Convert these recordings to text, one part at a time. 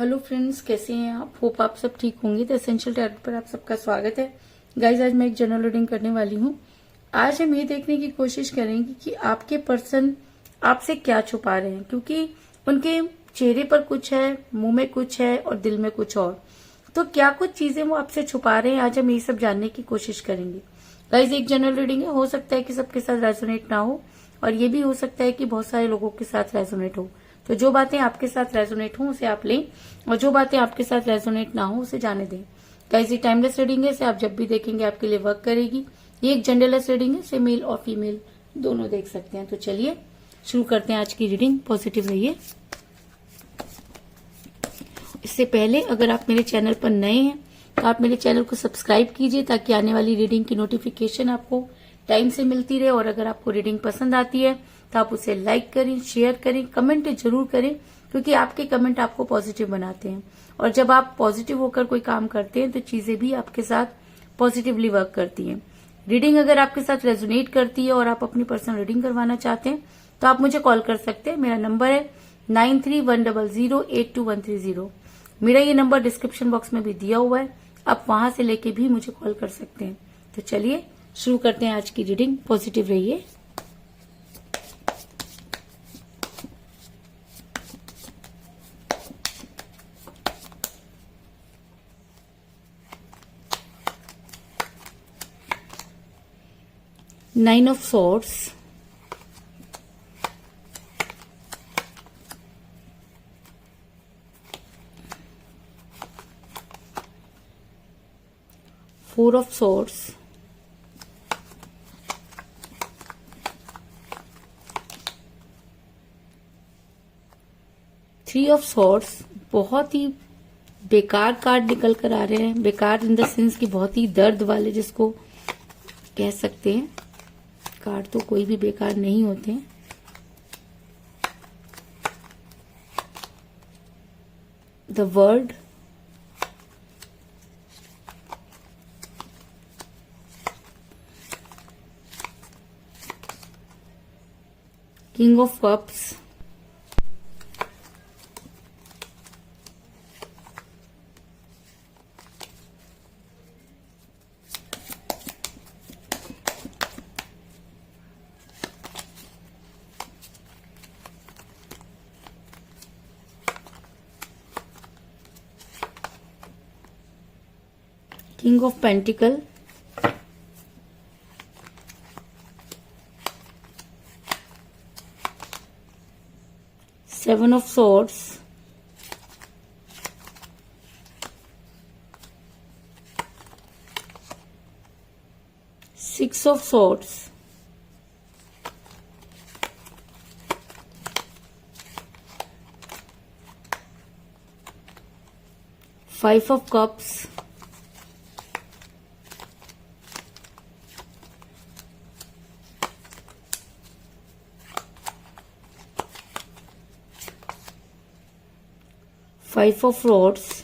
Hello friends, कैसे हैं आप? होप आप सब ठीक होंगे। तो एसेंशियल टैरोट पर आप सबका स्वागत है। गाइज, आज मैं एक जनरल रीडिंग करने वाली हूँ। आज हम ये देखने की कोशिश करेंगे कि आपके पर्सन आपसे क्या छुपा रहे हैं, क्योंकि उनके चेहरे पर कुछ है, मुंह में कुछ है और दिल में कुछ और। तो क्या कुछ चीजें वो आपसे छुपा रहे हैं, आज हम ये सब जानने की कोशिश करेंगे। गाइज, एक जनरल रीडिंग है, हो सकता है कि सबके साथ रेजोनेट ना हो और ये भी हो सकता है कि बहुत सारे लोगों के साथ रेजोनेट हो। तो जो बातें आपके साथ रेजोनेट हो उसे आप लें और जो बातें आपके साथ रेजोनेट ना हो उसे जाने दें। गाइस, ये टाइमलेस रीडिंग है, इसे आप जब भी देखेंगे आपके लिए वर्क करेगी। ये एक जेंडरलेस रीडिंग है, इसे मेल और फीमेल दोनों देख सकते हैं। तो चलिए शुरू करते हैं आज की रीडिंग। पॉजिटिव रहिए। इससे पहले अगर आप मेरे चैनल पर नए हैं तो आप मेरे चैनल को सब्सक्राइब कीजिए ताकि आने वाली रीडिंग की नोटिफिकेशन आपको टाइम से मिलती रहे। और अगर आपको रीडिंग पसंद आती है तो आप उसे लाइक करें, शेयर करें, कमेंट जरूर करें, क्योंकि आपके कमेंट आपको पॉजिटिव बनाते हैं। और जब आप पॉजिटिव होकर कोई काम करते हैं तो चीजें भी आपके साथ पॉजिटिवली वर्क करती हैं। रीडिंग अगर आपके साथ रेजोनेट करती है और आप अपनी पर्सनल रीडिंग करवाना चाहते हैं तो आप मुझे कॉल कर सकते हैं। मेरा नंबर है 9310082130। मेरा ये नंबर डिस्क्रिप्शन बॉक्स में भी दिया हुआ है, आप वहां से लेके भी मुझे कॉल कर सकते हैं। तो चलिए शुरू करते हैं आज की रीडिंग। पॉजिटिव रहिए। Nine of Swords, Four of Swords, Three of Swords। बहुत ही बेकार कार्ड निकल कर आ रहे हैं। बेकार इन द सेंस की बहुत ही दर्द वाले, जिसको कह सकते हैं। कार्ड तो कोई भी बेकार नहीं होते हैं। The world, king of cups, King of Pentacle, Seven of Swords, Six of Swords, Five of Cups, five of rods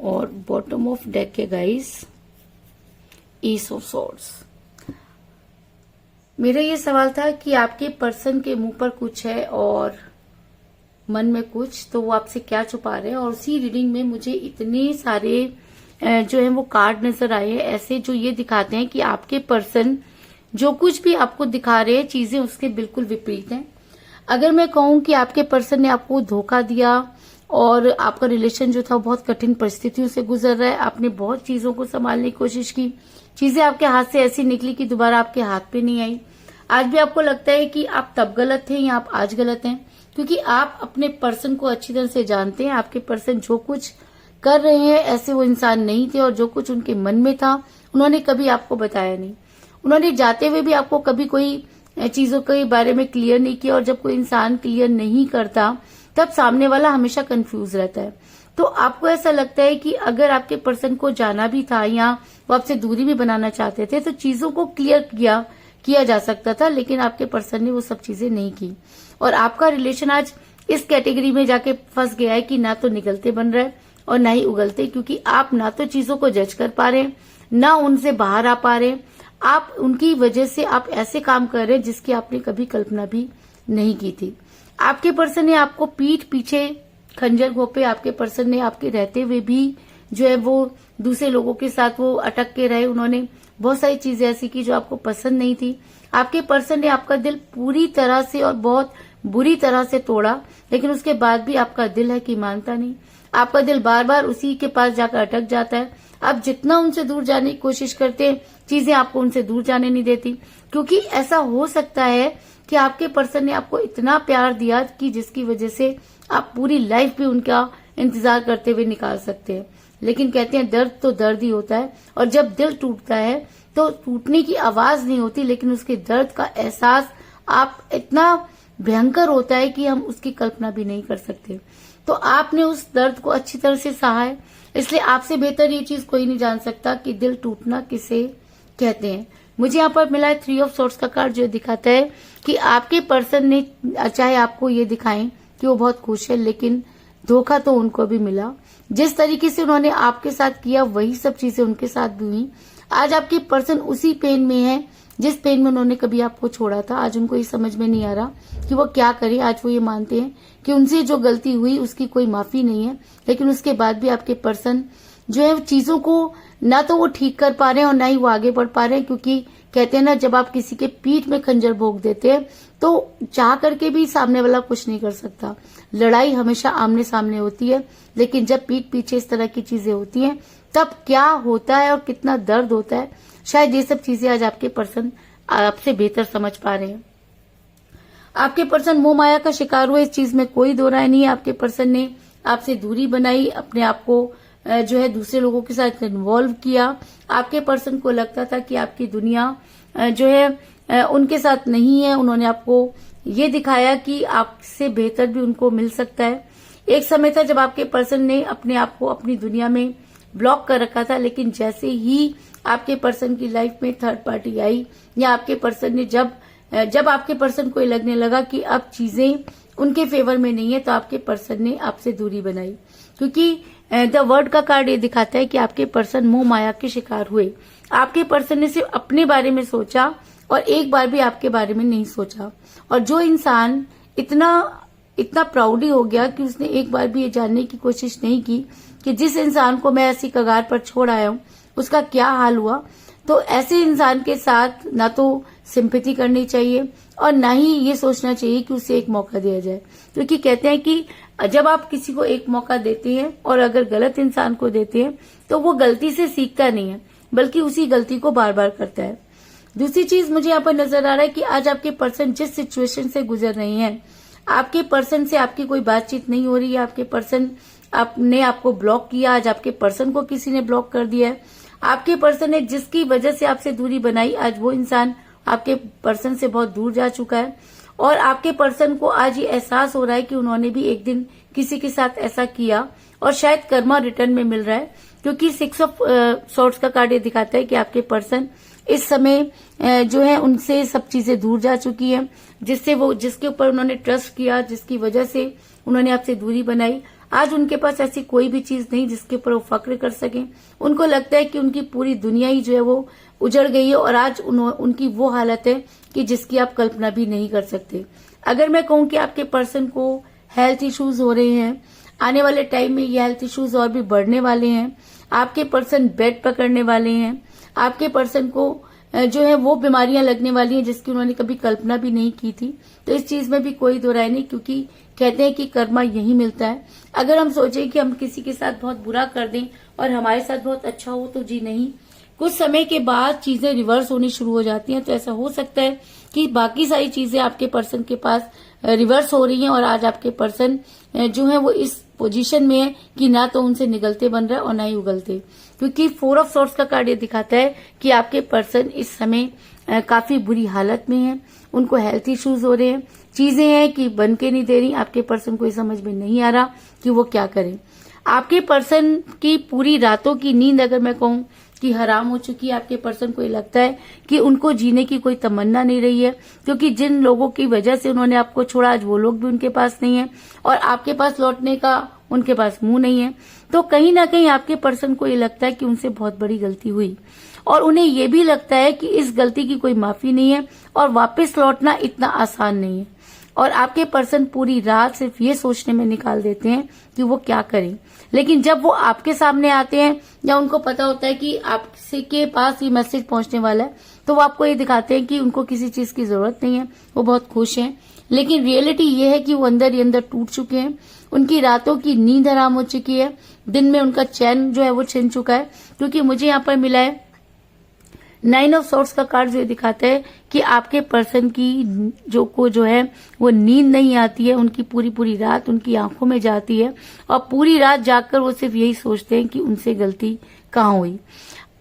और बॉटम ऑफ डेक है गाइस, ईस ऑफ सॉर्ड्स। मेरा ये सवाल था कि आपके पर्सन के मुंह पर कुछ है और मन में कुछ, तो वो आपसे क्या छुपा रहे हैं। और उसी रीडिंग में मुझे इतने सारे जो है वो कार्ड नजर आए हैं ऐसे, जो ये दिखाते हैं कि आपके पर्सन जो कुछ भी आपको दिखा रहे हैं चीजें उसके बिल्कुल विपरीत हैं। अगर मैं कहूं कि आपके पर्सन ने आपको धोखा दिया और आपका रिलेशन जो था बहुत कठिन परिस्थितियों से गुजर रहा है, आपने बहुत चीजों को संभालने की कोशिश की, चीजें आपके हाथ से ऐसी निकली कि दोबारा आपके हाथ पे नहीं आई। आज भी आपको लगता है कि आप तब गलत थे या आप आज गलत हैं, क्योंकि आप अपने पर्सन को अच्छी तरह से जानते हैं। आपके पर्सन जो कुछ कर रहे हैं ऐसे वो इंसान नहीं थे, और जो कुछ उनके मन में था उन्होंने कभी आपको बताया नहीं। उन्होंने जाते हुए भी आपको कभी कोई चीजों के बारे में क्लियर नहीं किया, और जब कोई इंसान क्लियर नहीं करता तब सामने वाला हमेशा कंफ्यूज रहता है। तो आपको ऐसा लगता है कि अगर आपके पर्सन को जाना भी था या वो आपसे दूरी भी बनाना चाहते थे तो चीजों को क्लियर किया जा सकता था, लेकिन आपके पर्सन ने वो सब चीजें नहीं की। और आपका रिलेशन आज इस कैटेगरी में जाके फंस गया है कि ना तो निकलते बन रहा है और ना ही उगलते, क्योंकि आप ना तो चीजों को जज कर पा रहे हैं, ना उनसे बाहर आ पा रहे हैं। आप उनकी वजह से आप ऐसे काम कर रहे हैं जिसकी आपने कभी कल्पना भी नहीं की थी। आपके पर्सन ने आपको पीठ पीछे खंजर घोंपे आपके पर्सन ने आपके रहते हुए भी जो है वो दूसरे लोगों के साथ वो अटक के रहे। उन्होंने बहुत सारी चीजें ऐसी की जो आपको पसंद नहीं थी। आपके पर्सन ने आपका दिल पूरी तरह से और बहुत बुरी तरह से तोड़ा, लेकिन उसके बाद भी आपका दिल है कि मानता नहीं। आपका दिल बार बार उसी के पास जाकर अटक जाता है। आप जितना उनसे दूर जाने की कोशिश करते हैं, चीजें आपको उनसे दूर जाने नहीं देती, क्योंकि ऐसा हो सकता है कि आपके पर्सन ने आपको इतना प्यार दिया कि जिसकी वजह से आप पूरी लाइफ भी उनका इंतजार करते हुए निकाल सकते हैं। लेकिन कहते हैं दर्द तो दर्द ही होता है, और जब दिल टूटता है तो टूटने की आवाज नहीं होती, लेकिन उसके दर्द का एहसास आप इतना भयंकर होता है कि हम उसकी कल्पना भी नहीं कर सकते। तो आपने उस दर्द को अच्छी तरह से सहा है, इसलिए आपसे बेहतर ये चीज कोई नहीं जान सकता कि दिल टूटना किसे कहते हैं। मुझे यहाँ पर मिला है 3 ऑफ सोर्ड्स का कार्ड, जो दिखाता है कि आपके पर्सन ने चाहे आपको ये दिखाएं कि वो बहुत खुश है, लेकिन धोखा तो उनको भी मिला। जिस तरीके से उन्होंने आपके साथ किया वही सब चीजें उनके साथ भी हुई। आज आपके पर्सन उसी पेन में है जिस पेन में उन्होंने कभी आपको छोड़ा था। आज उनको ये समझ में नहीं आ रहा कि वो क्या करें। आज वो ये मानते हैं कि उनसे जो गलती हुई उसकी कोई माफी नहीं है, लेकिन उसके बाद भी आपके पर्सन जो है चीजों को ना तो वो ठीक कर पा रहे हैं और ना ही वो आगे बढ़ पा रहे हैं। क्योंकि कहते हैं ना, जब आप किसी के पीठ में खंजर भोंक देते हैं तो चाह करके भी सामने वाला कुछ नहीं कर सकता। लड़ाई हमेशा आमने सामने होती है, लेकिन जब पीठ पीछे इस तरह की चीजें होती हैं तब क्या होता है और कितना दर्द होता है, शायद ये सब चीजें आज आपके पर्सन आपसे बेहतर समझ पा रहे हैं। आपके पर्सन मोह माया का शिकार हुए, इस चीज में कोई दो राय नहीं है। आपके पर्सन ने आपसे दूरी बनाई, अपने आप को जो है दूसरे लोगों के साथ इन्वॉल्व किया। आपके पर्सन को लगता था कि आपकी दुनिया जो है उनके साथ नहीं है। उन्होंने आपको ये दिखाया कि आपसे बेहतर भी उनको मिल सकता है। एक समय था जब आपके पर्सन ने अपने आप को अपनी दुनिया में ब्लॉक कर रखा था, लेकिन जैसे ही आपके पर्सन की लाइफ में थर्ड पार्टी आई, या आपके पर्सन ने जब आपके पर्सन को लगने लगा कि अब चीजें उनके फेवर में नहीं है, तो आपके पर्सन ने आपसे दूरी बनाई। क्योंकि द वर्ड का कार्ड ये दिखाता है कि आपके पर्सन मोह माया के शिकार हुए। आपके पर्सन ने सिर्फ अपने बारे में सोचा और एक बार भी आपके बारे में नहीं सोचा। और जो इंसान इतना प्राउडी हो गया कि उसने एक बार भी ये जानने की कोशिश नहीं की कि जिस इंसान को मैं ऐसी कगार पर छोड़ आया हूं उसका क्या हाल हुआ, तो ऐसे इंसान के साथ ना तो सिंपैथी करनी चाहिए और ना ही ये सोचना चाहिए कि उसे एक मौका दिया जाए। क्योंकि कहते हैं कि जब आप किसी को एक मौका देते हैं और अगर गलत इंसान को देते हैं तो वो गलती से सीखता नहीं है, बल्कि उसी गलती को बार बार करता है। दूसरी चीज मुझे यहाँ पर नजर आ रहा है कि आज आपके पर्सन जिस सिचुएशन से गुजर रहे हैं, आपके पर्सन से आपकी कोई बातचीत नहीं हो रही है। आपके पर्सन आपने आपको ब्लॉक किया, आज आपके पर्सन को किसी ने ब्लॉक कर दिया है। आपके पर्सन ने जिसकी वजह से आपसे दूरी बनाई, आज वो इंसान आपके पर्सन से बहुत दूर जा चुका है। और आपके पर्सन को आज ये एहसास हो रहा है कि उन्होंने भी एक दिन किसी के साथ ऐसा किया और शायद कर्मा रिटर्न में मिल रहा है। क्योंकि 6 ऑफ सॉर्ड्स का कार्ड ये दिखाता है कि आपके पर्सन इस समय जो है उनसे सब चीजें दूर जा चुकी है, जिसके ऊपर उन्होंने ट्रस्ट किया, जिसकी वजह से उन्होंने आपसे दूरी बनाई। आज उनके पास ऐसी कोई भी चीज नहीं जिसके ऊपर वो फक्र कर सकें। उनको लगता है कि उनकी पूरी दुनिया ही जो है वो उजड़ गई है और आज उनकी वो हालत है कि जिसकी आप कल्पना भी नहीं कर सकते। अगर मैं कहूं कि आपके पर्सन को हेल्थ इश्यूज हो रहे हैं, आने वाले टाइम में ये हेल्थ इश्यूज और भी बढ़ने वाले हैं। आपके पर्सन बेड पकड़ने वाले हैं। आपके पर्सन को जो है वो बीमारियां लगने वाली हैं जिसकी उन्होंने कभी कल्पना भी नहीं की थी। तो इस चीज में भी कोई दो राय नहीं, क्योंकि कहते हैं कि कर्मा यही मिलता है। अगर हम सोचें कि हम किसी के साथ बहुत बुरा कर दें और हमारे साथ बहुत अच्छा हो, तो जी नहीं, कुछ समय के बाद चीजें रिवर्स होनी शुरू हो जाती हैं। तो ऐसा हो सकता है कि बाकी सारी चीजें आपके पर्सन के पास रिवर्स हो रही हैं और आज आपके पर्सन जो है वो इस पोजीशन में है कि ना तो उनसे निगलते बन रहा है और ना ही उगलते। क्योंकि 4 ऑफ सॉर्ड्स का कार्ड ये दिखाता है कि आपके पर्सन इस समय काफी बुरी हालत में है। उनको हेल्थ इश्यूज हो रहे हैं, चीजें हैं कि बन के नहीं दे रही। आपके पर्सन को ये समझ में नहीं आ रहा कि वो क्या करें। आपके पर्सन की पूरी रातों की नींद अगर मैं कहूं कि हराम हो चुकी है। आपके पर्सन को ये लगता है कि उनको जीने की कोई तमन्ना नहीं रही है, क्योंकि जिन लोगों की वजह से उन्होंने आपको छोड़ा आज वो लोग भी उनके पास नहीं है और आपके पास लौटने का उनके पास मुंह नहीं है। तो कहीं ना कहीं आपके पर्सन को ये लगता है कि उनसे बहुत बड़ी गलती हुई और उन्हें ये भी लगता है कि इस गलती की कोई माफी नहीं है और वापस लौटना इतना आसान नहीं है। और आपके पर्सन पूरी रात सिर्फ ये सोचने में निकाल देते हैं कि वो क्या करें। लेकिन जब वो आपके सामने आते हैं या उनको पता होता है कि आपसे के पास ये मैसेज पहुंचने वाला है, तो वो आपको ये दिखाते हैं कि उनको किसी चीज की जरूरत नहीं है, वो बहुत खुश हैं। लेकिन रियलिटी ये है कि वो अंदर ही अंदर टूट चुके हैं, उनकी रातों की नींद हराम हो चुकी है, दिन में उनका चैन जो है वो छिन चुका है। क्योंकि मुझे यहाँ पर मिला है 9 ऑफ सॉर्ड्स का कार्ड जो दिखाता है कि आपके पर्सन की जो है वो नींद नहीं आती है, उनकी पूरी रात उनकी आंखों में जाती है और पूरी रात जागकर वो सिर्फ यही सोचते हैं कि उनसे गलती कहाँ हुई।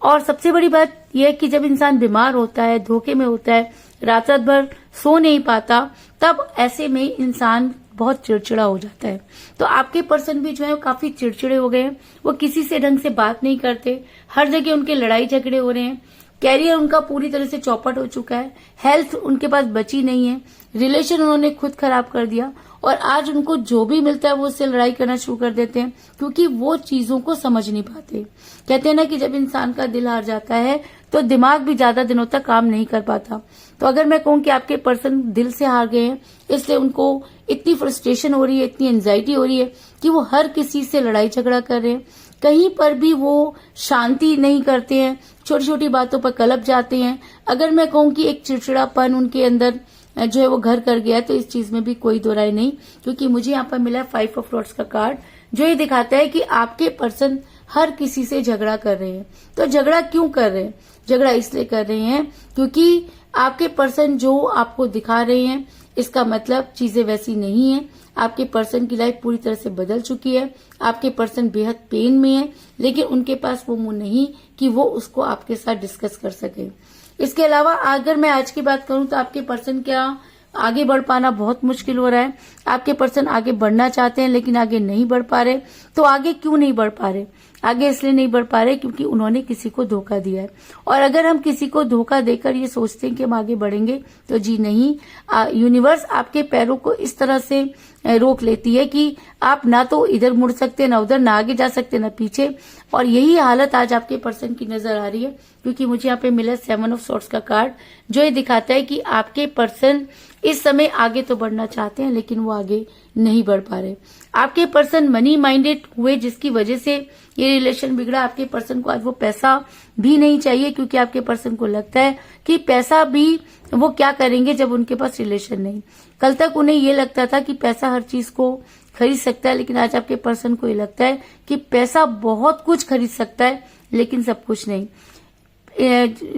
और सबसे बड़ी बात यह है कि जब इंसान बीमार होता है, धोखे में होता है, रात भर सो नहीं पाता, तब ऐसे में इंसान बहुत चिड़चिड़ा हो जाता है। तो आपके पर्सन भी जो है काफी चिड़चिड़े हो गए हैं, वो किसी से ढंग से बात नहीं करते, हर जगह उनके लड़ाई झगड़े हो रहे हैं, कैरियर उनका पूरी तरह से चौपट हो चुका है, हेल्थ उनके पास बची नहीं है, रिलेशन उन्होंने खुद खराब कर दिया और आज उनको जो भी मिलता है वो उससे लड़ाई करना शुरू कर देते हैं क्योंकि वो चीजों को समझ नहीं पाते। कहते हैं ना कि जब इंसान का दिल हार जाता है तो दिमाग भी ज्यादा दिनों तक काम नहीं कर पाता। तो अगर मैं कहूं कि आपके पर्सन दिल से हार गए हैं, इसलिए उनको इतनी फ्रस्ट्रेशन हो रही है, इतनी एंजाइटी हो रही है कि वो हर किसी से लड़ाई झगड़ा कर रहे हैं, कहीं पर भी वो शांति नहीं करते हैं, छोटी छोटी बातों पर कलप जाते हैं। अगर मैं कहूं कि एक चिड़चिड़ापन उनके अंदर जो है वो घर कर गया है, तो इस चीज में भी कोई दो राय नहीं। क्योंकि मुझे यहाँ पर मिला है 5 ऑफ सॉर्ड्स का कार्ड जो ये दिखाता है कि आपके पर्सन हर किसी से झगड़ा कर रहे हैं। तो झगड़ा क्यों कर रहे हैं? झगड़ा इसलिए कर रहे हैं क्योंकि आपके पर्सन जो आपको दिखा रहे हैं, इसका मतलब चीजें वैसी नहीं है। आपके पर्सन की लाइफ पूरी तरह से बदल चुकी है, आपके पर्सन बेहद पेन में है, लेकिन उनके पास वो मुंह नहीं कि वो उसको आपके साथ डिस्कस कर सके। इसके अलावा अगर मैं आज की बात करूं तो आपके पर्सन क्या आगे बढ़ पाना बहुत मुश्किल हो रहा है। आपके पर्सन आगे बढ़ना चाहते हैं लेकिन आगे नहीं बढ़ पा रहे। तो आगे क्यों नहीं बढ़ पा रहे? आगे इसलिए नहीं बढ़ पा रहे क्योंकि उन्होंने किसी को धोखा दिया है। और अगर हम किसी को धोखा देकर ये सोचते हैं कि हम आगे बढ़ेंगे, तो जी नहीं, यूनिवर्स आपके पैरों को इस तरह से रोक लेती है कि आप ना तो इधर मुड़ सकते, ना उधर, ना आगे जा सकते, ना पीछे। और यही हालत आज आपके पर्सन की नजर आ रही है क्योंकि मुझे यहाँ पे मिला 7 ऑफ सॉर्ड्स का कार्ड जो ये दिखाता है कि आपके पर्सन इस समय आगे तो बढ़ना चाहते हैं लेकिन वो आगे नहीं बढ़ पा रहे। आपके पर्सन मनी माइंडेड हुए जिसकी वजह से ये रिलेशन बिगड़ा। आपके पर्सन को आज वो पैसा भी नहीं चाहिए क्योंकि आपके पर्सन को लगता है कि पैसा भी वो क्या करेंगे जब उनके पास रिलेशन नहीं। कल तक उन्हें ये लगता था कि पैसा हर चीज को खरीद सकता है, लेकिन आज आपके पर्सन को ये लगता है कि पैसा बहुत कुछ खरीद सकता है लेकिन सब कुछ नहीं।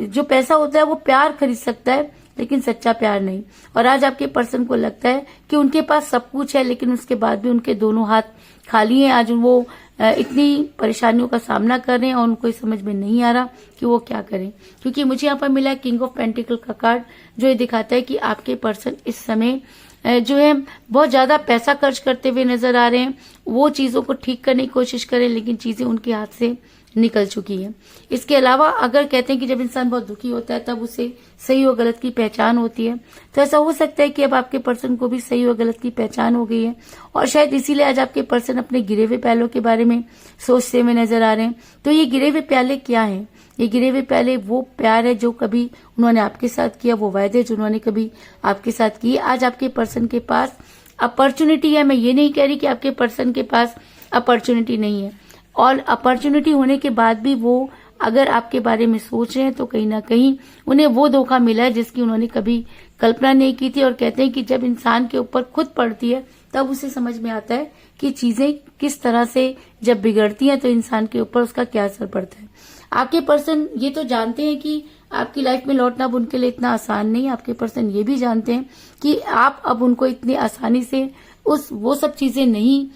जो पैसा होता है वो प्यार खरीद सकता है लेकिन सच्चा प्यार नहीं। और आज आपके पर्सन को लगता है कि उनके पास सब कुछ है लेकिन उसके बाद भी उनके दोनों हाथ खाली हैं। आज वो इतनी परेशानियों का सामना कर रहे हैं और उनको समझ में नहीं आ रहा कि वो क्या करें। क्योंकि मुझे यहाँ पर मिला है किंग ऑफ पेंटिकल का कार्ड जो ये दिखाता है कि आपके पर्सन इस समय जो है बहुत ज्यादा पैसा खर्च करते हुए नजर आ रहे हैं। वो चीजों को ठीक करने की कोशिश करें लेकिन चीजें उनके हाथ से निकल चुकी है। इसके अलावा अगर कहते हैं कि जब इंसान बहुत दुखी होता है तब उसे सही और गलत की पहचान होती है, तो ऐसा हो सकता है कि अब आपके पर्सन को भी सही और गलत की पहचान हो गई है और शायद इसीलिए आज आपके पर्सन अपने गिरे हुए प्यालों के बारे में सोचते हुए नजर आ रहे हैं। तो ये गिरे हुए प्याले क्या हैं? ये गिरे हुए प्याले वो प्यार है जो कभी उन्होंने आपके साथ किया, वो वायदे जो उन्होंने कभी आपके साथ किए। आज आपके पर्सन के पास अपॉर्चुनिटी है। मैं ये नहीं कह रही कि आपके पर्सन के पास अपॉर्चुनिटी नहीं है, और अपॉर्चुनिटी होने के बाद भी वो अगर आपके बारे में सोच रहे हैं तो कहीं ना कहीं उन्हें वो धोखा मिला है जिसकी उन्होंने कभी कल्पना नहीं की थी। और कहते हैं कि जब इंसान के ऊपर खुद पड़ती है तब उसे समझ में आता है कि चीजें किस तरह से जब बिगड़ती हैं तो इंसान के ऊपर उसका क्या असर पड़ता है। आपके पर्सन ये तो जानते हैं कि आपकी लाइफ में लौटना अब उनके लिए इतना आसान नहीं है। आपके पर्सन ये भी जानते हैं कि आप अब उनको इतनी आसानी से वो सब चीजें नहीं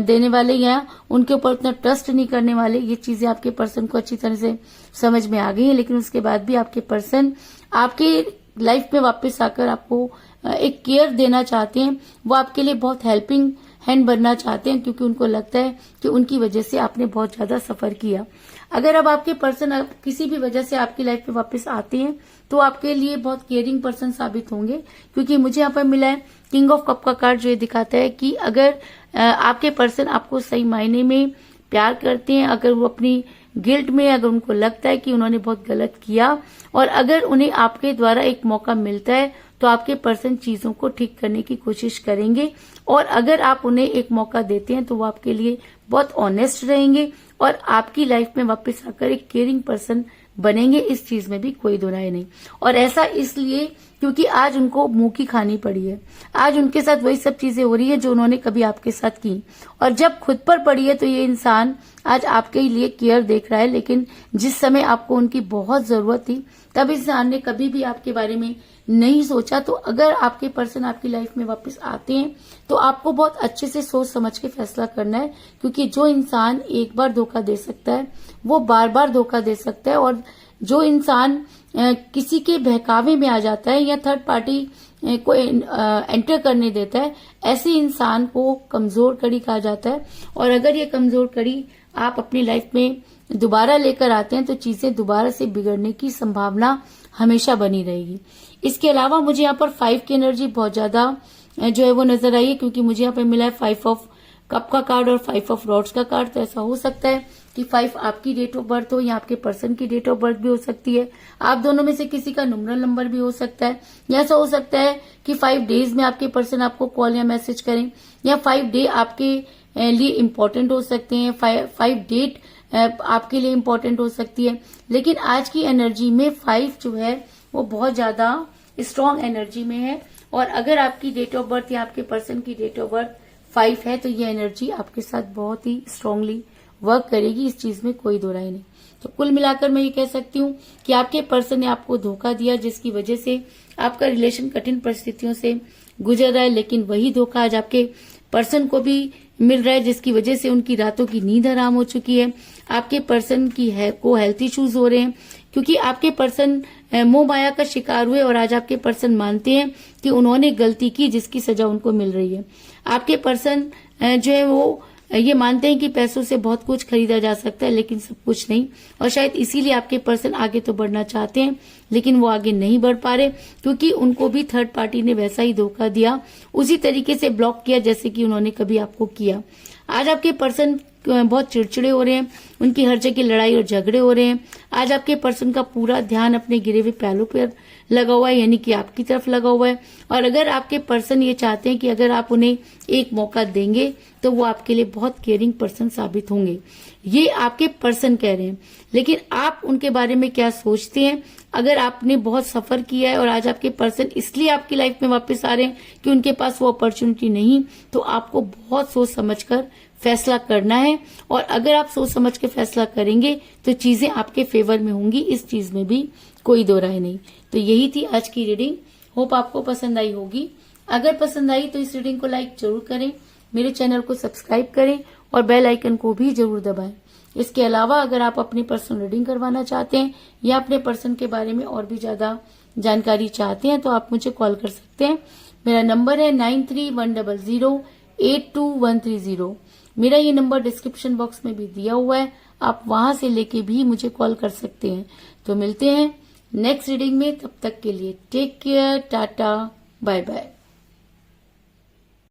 देने वाले या उनके ऊपर उतना ट्रस्ट नहीं करने वाले। ये चीजें आपके पर्सन को अच्छी तरह से समझ में आ गई है। लेकिन उसके बाद भी आपके पर्सन आपके लाइफ में वापस आकर आपको एक केयर देना चाहते हैं। वो आपके लिए बहुत हेल्पिंग हैंड बनना चाहते हैं क्योंकि उनको लगता है कि उनकी वजह से आपने बहुत ज्यादा सफर किया। अगर अब आपके पर्सन किसी भी वजह से आपकी लाइफ में वापस आते हैं तो आपके लिए बहुत केयरिंग पर्सन साबित होंगे। क्योंकि मुझे यहाँ पर मिला है किंग ऑफ कप का कार्ड जो ये दिखाता है कि अगर आपके पर्सन आपको सही मायने में प्यार करते हैं, अगर वो अपनी गिल्ट में, अगर उनको लगता है कि उन्होंने बहुत गलत किया और अगर उन्हें आपके द्वारा एक मौका मिलता है तो आपके पर्सन चीजों को ठीक करने की कोशिश करेंगे, और अगर आप उन्हें एक मौका देते हैं तो वो आपके लिए बहुत ऑनेस्ट रहेंगे और आपकी लाइफ में वापस आकर एक केयरिंग पर्सन बनेंगे। इस चीज में भी कोई दो राय नहीं। और ऐसा इसलिए क्योंकि आज उनको मुंह की खानी पड़ी है। आज उनके साथ वही सब चीजें हो रही है जो उन्होंने कभी आपके साथ की, और जब खुद पर पड़ी है तो ये इंसान आज आपके लिए केयर देख रहा है। लेकिन जिस समय आपको उनकी बहुत जरूरत थी तब इस इंसान ने कभी भी आपके बारे में नहीं सोचा। तो अगर आपके पर्सन आपकी लाइफ में वापस आते हैं तो आपको बहुत अच्छे से सोच समझ के फैसला करना है, क्योंकि जो इंसान एक बार धोखा दे सकता है वो बार बार धोखा दे सकता है। और जो इंसान किसी के बहकावे में आ जाता है या थर्ड पार्टी को एंटर करने देता है, ऐसे इंसान को कमजोर कड़ी कहा जाता है। और अगर ये कमजोर कड़ी आप अपनी लाइफ में दोबारा लेकर आते हैं तो चीजें दोबारा से बिगड़ने की संभावना हमेशा बनी रहेगी। इसके अलावा मुझे यहाँ पर 5 की एनर्जी बहुत ज्यादा जो है वो नजर आई है, क्योंकि मुझे यहाँ पे मिला है 5 ऑफ कप का कार्ड और 5 ऑफ रॉड्स का कार्ड। तो ऐसा हो सकता है कि 5 आपकी डेट ऑफ बर्थ हो या आपके पर्सन की डेट ऑफ बर्थ भी हो सकती है। आप दोनों में से किसी का न्यूमरल नंबर भी हो सकता है, या ऐसा हो सकता है कि 5 डेज में आपके पर्सन आपको कॉल या मैसेज करें, या 5 डे आपके लिए इम्पोर्टेंट हो सकते हैं, 5 डेट आपके लिए इम्पोर्टेंट हो सकती है। लेकिन आज की एनर्जी में 5 जो है वो बहुत ज्यादा स्ट्रॉन्ग एनर्जी में है। और अगर आपकी डेट ऑफ बर्थ या आपके पर्सन की डेट ऑफ बर्थ 5 है तो ये एनर्जी आपके साथ बहुत ही स्ट्रांगली वर्क करेगी। इस चीज में कोई दो राय नहीं। तो कुल मिलाकर मैं ये कह सकती हूँ कि आपके पर्सन ने आपको धोखा दिया, जिसकी वजह से आपका रिलेशन कठिन परिस्थितियों से गुजर रहा है। लेकिन वही धोखा आज आपके पर्सन को भी मिल रहा है, जिसकी वजह से उनकी रातों की नींद हराम हो चुकी है। आपके पर्सन की को हेल्थ इश्यूज हो रहे हैं, क्योंकि आपके पर्सन मोह माया का शिकार हुए और आज आपके पर्सन मानते हैं कि उन्होंने गलती की, जिसकी सजा उनको मिल रही है। आपके पर्सन जो है वो ये मानते हैं कि पैसों से बहुत कुछ खरीदा जा सकता है, लेकिन सब कुछ नहीं। और शायद इसीलिए आपके पर्सन आगे तो बढ़ना चाहते हैं लेकिन वो आगे नहीं बढ़ पा रहे, क्योंकि उनको भी थर्ड पार्टी ने वैसा ही धोखा दिया, उसी तरीके से ब्लॉक किया जैसे कि उन्होंने कभी आपको किया। आज आपके पर्सन बहुत चिड़चिड़े हो रहे हैं, उनकी हर जगह लड़ाई और झगड़े हो रहे हैं। आज आपके पर्सन का पूरा ध्यान अपने गिरे हुए पैलों पर लगा हुआ है, यानी कि आपकी तरफ लगा हुआ है। और अगर आपके पर्सन ये चाहते हैं कि अगर आप उन्हें एक मौका देंगे तो वो आपके लिए बहुत केयरिंग पर्सन साबित होंगे, ये आपके पर्सन कह रहे हैं। लेकिन आप उनके बारे में क्या सोचते हैं? अगर आपने बहुत सफर किया है और आज आपके पर्सन इसलिए आपकी लाइफ में वापस आ रहे हैं कि उनके पास वो अपॉर्चुनिटी नहीं, तो आपको बहुत सोच समझकर फैसला करना है। और अगर आप सोच समझ के फैसला करेंगे तो चीजें आपके फेवर में होंगी, इस चीज में भी कोई दो राय नहीं। तो यही थी आज की रीडिंग। होप आपको पसंद आई होगी। अगर पसंद आई तो इस रीडिंग को लाइक जरूर करें, मेरे चैनल को सब्सक्राइब करें और बेल आइकन को भी जरूर दबाएं। इसके अलावा अगर आप अपनी पर्सनल रीडिंग करवाना चाहते हैं या अपने पर्सन के बारे में और भी ज्यादा जानकारी चाहते हैं तो आप मुझे कॉल कर सकते हैं। मेरा नंबर है 9310082130। मेरा ये नंबर डिस्क्रिप्शन बॉक्स में भी दिया हुआ है, आप वहां से लेके भी मुझे कॉल कर सकते हैं। तो मिलते हैं नेक्स्ट रीडिंग में, तब तक के लिए take care, tata, bye bye.